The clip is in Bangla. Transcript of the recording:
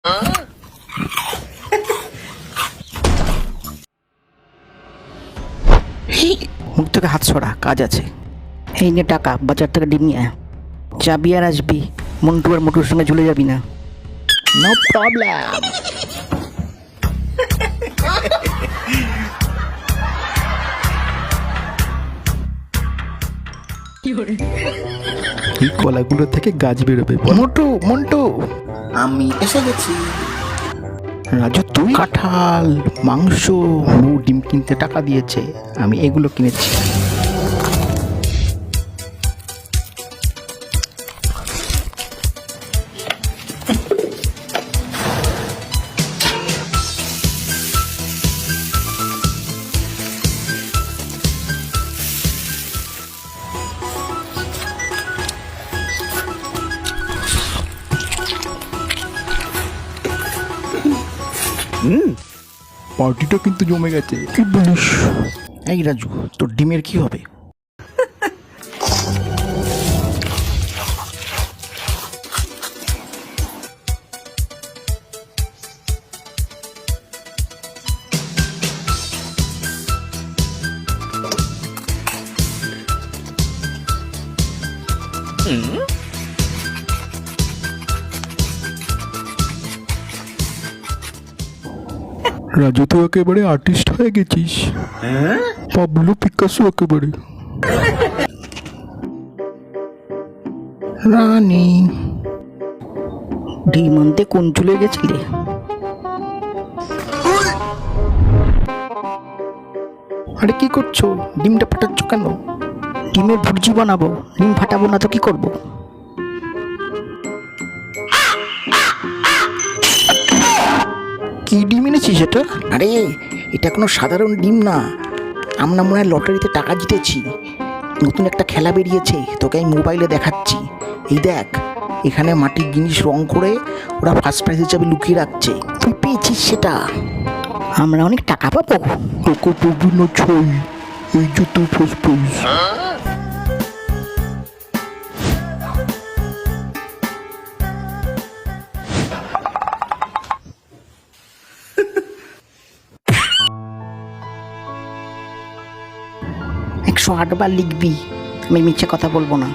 মুখ থেকে হাত সরা, কাজ আছে। এই নিয়ে টাকা, বাজার থেকে ডিম নিয়ে আয়। যাবি আর আসবি, মন্টু আর মোটুর সঙ্গে ঝুলে যাবি না। No problem. এই কলাগুলো থেকে গাছ বেরোবে। মোটু, মন্টু, আমি এসে গেছি। রাজু তুই? কাঁঠাল, মাংস, বউ ডিম কিনতে টাকা দিয়েছে, আমি এগুলো কিনেছি। পার্টিটা কিন্তু জমে গেছে। কি বলিস? এই রাজু, তোর ডিমের কি হবে? রাজু তো একেবারে আর্টিস্ট হয়ে গেছিস, পাবলো পিকাসো একেবারে। রানী, ডিম আনতে কোন চলে গেছিলে? আরে কি করছো? ডিমটা ফাটাচ্ছ কেন? ডিমের ভুর্জি বানাবো, ডিম ফাটাবো না তো কি করব? কি ডিম এনেছিস এটা? আরে এটা কোনো সাধারণ ডিম না, আমরা মনে হয় লটারিতে টাকা জিতেছি। নতুন একটা খেলা বেরিয়েছে, তোকে আমি মোবাইলে দেখাচ্ছি। এই দেখ, এখানে মাটির জিনিস রং করে ওরা ফার্স্ট প্রাইজ হিসাবে লুকিয়ে রাখছে। তুই পেয়েছিস সেটা। আমরা অনেক টাকা পাবো। টাকা পাবি না ছয়, এই যে তোর ফার্স্ট প্রাইজ। একশো 108 বার লিখবি, আমি মিথ্যে কথা বলবো না।